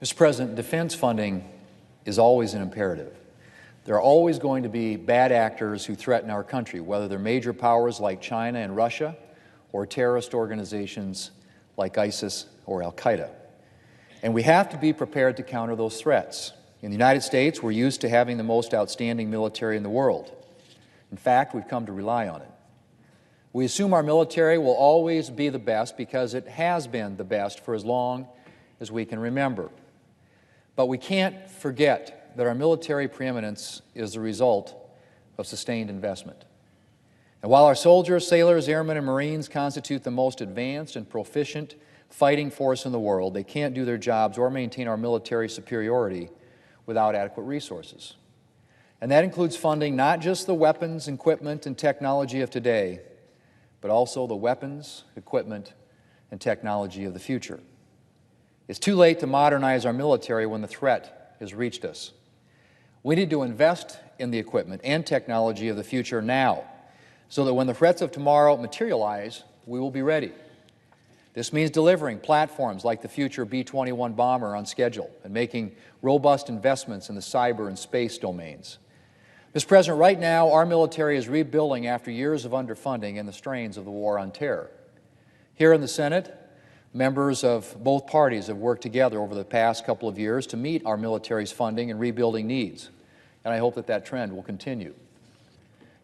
Mr. President, defense funding is always an imperative. There are always going to be bad actors who threaten our country, whether they're major powers like China and Russia or terrorist organizations like ISIS or Al-Qaeda. And we have to be prepared to counter those threats. In the United States, we're used to having the most outstanding military in the world. In fact, we've come to rely on it. We assume our military will always be the best because it has been the best for as long as we can remember. But we can't forget that our military preeminence is the result of sustained investment. And while our soldiers, sailors, airmen, and Marines constitute the most advanced and proficient fighting force in the world, they can't do their jobs or maintain our military superiority without adequate resources. And that includes funding not just the weapons, equipment, and technology of today, but also the weapons, equipment, and technology of the future. It's too late to modernize our military when the threat has reached us. We need to invest in the equipment and technology of the future now, so that when the threats of tomorrow materialize, we will be ready. This means delivering platforms like the future B-21 bomber on schedule and making robust investments in the cyber and space domains. Mr. President, right now our military is rebuilding after years of underfunding and the strains of the war on terror. Here in the Senate, members of both parties have worked together over the past couple of years to meet our military's funding and rebuilding needs, and I hope that that trend will continue.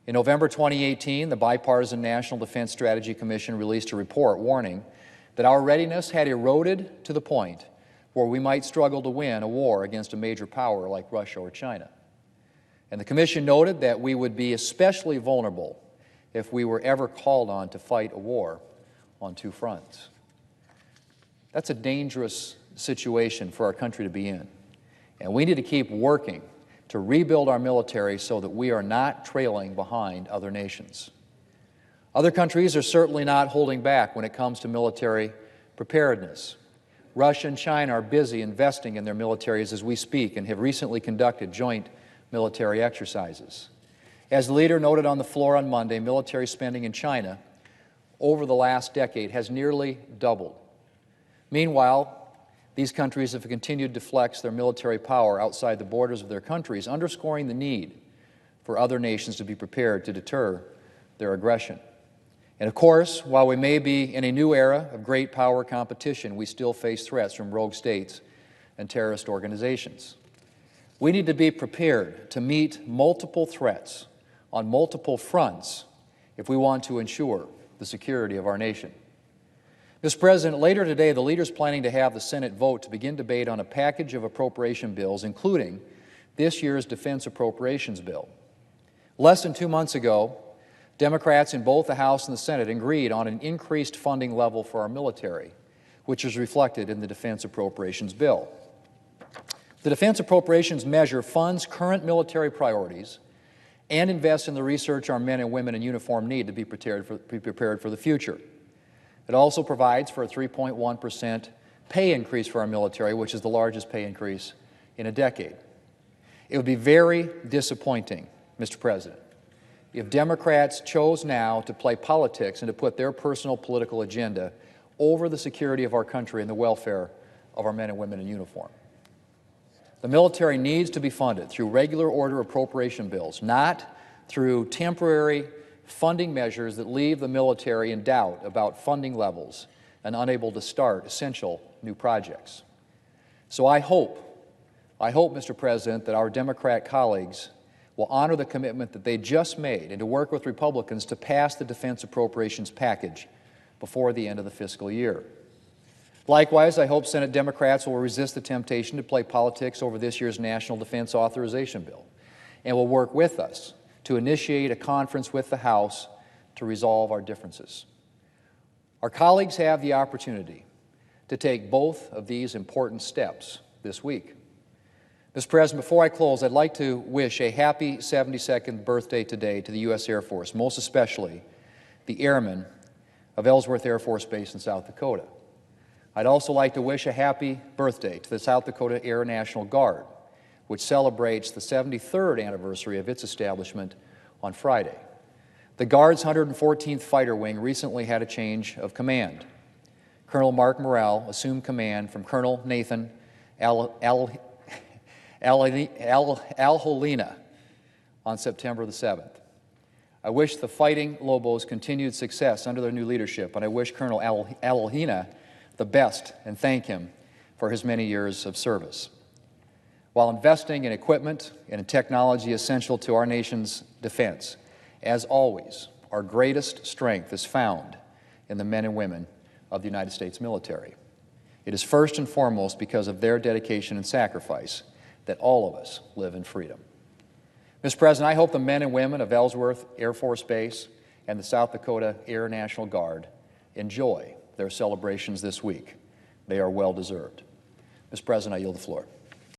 In November 2018, the Bipartisan National Defense Strategy Commission released a report warning that our readiness had eroded to the point where we might struggle to win a war against a major power like Russia or China. And the Commission noted that we would be especially vulnerable if we were ever called on to fight a war on two fronts. That's a dangerous situation for our country to be in. And we need to keep working to rebuild our military so that we are not trailing behind other nations. Other countries are certainly not holding back when it comes to military preparedness. Russia and China are busy investing in their militaries as we speak and have recently conducted joint military exercises. As the leader noted on the floor on Monday, military spending in China over the last decade has nearly doubled. Meanwhile, these countries have continued to flex their military power outside the borders of their countries, underscoring the need for other nations to be prepared to deter their aggression. And of course, while we may be in a new era of great power competition, we still face threats from rogue states and terrorist organizations. We need to be prepared to meet multiple threats on multiple fronts if we want to ensure the security of our nation. Mr. President, later today, the leader is planning to have the Senate vote to begin debate on a package of appropriation bills, including this year's defense appropriations bill. Less than 2 months ago, Democrats in both the House and the Senate agreed on an increased funding level for our military, which is reflected in the defense appropriations bill. The defense appropriations measure funds current military priorities and invest in the research our men and women in uniform need to be prepared for the future. It also provides for a 3.1% pay increase for our military, which is the largest pay increase in a decade. It would be very disappointing, Mr. President, if Democrats chose now to play politics and to put their personal political agenda over the security of our country and the welfare of our men and women in uniform. The military needs to be funded through regular order appropriation bills, not through temporary funding measures that leave the military in doubt about funding levels and unable to start essential new projects. So I hope, Mr. President, that our Democrat colleagues will honor the commitment that they just made and to work with Republicans to pass the defense appropriations package before the end of the fiscal year. Likewise, I hope Senate Democrats will resist the temptation to play politics over this year's National Defense Authorization Bill and will work with us to initiate a conference with the House to resolve our differences. Our colleagues have the opportunity to take both of these important steps this week. Mr. President, before I close, I'd like to wish a happy 72nd birthday today to the U.S. Air Force, most especially the airmen of Ellsworth Air Force Base in South Dakota. I'd also like to wish a happy birthday to the South Dakota Air National Guard, which celebrates the 73rd anniversary of its establishment on Friday. The Guard's 114th Fighter Wing recently had a change of command. Colonel Mark Morrell assumed command from Colonel Nathan Al-Holina on September the 7th. I wish the Fighting Lobos continued success under their new leadership, and I wish Colonel Al-Holina the best and thank him for his many years of service. While investing in equipment and in technology essential to our nation's defense, as always, our greatest strength is found in the men and women of the United States military. It is first and foremost because of their dedication and sacrifice that all of us live in freedom. Mr. President, I hope the men and women of Ellsworth Air Force Base and the South Dakota Air National Guard enjoy their celebrations this week. They are well deserved. Mr. President, I yield the floor.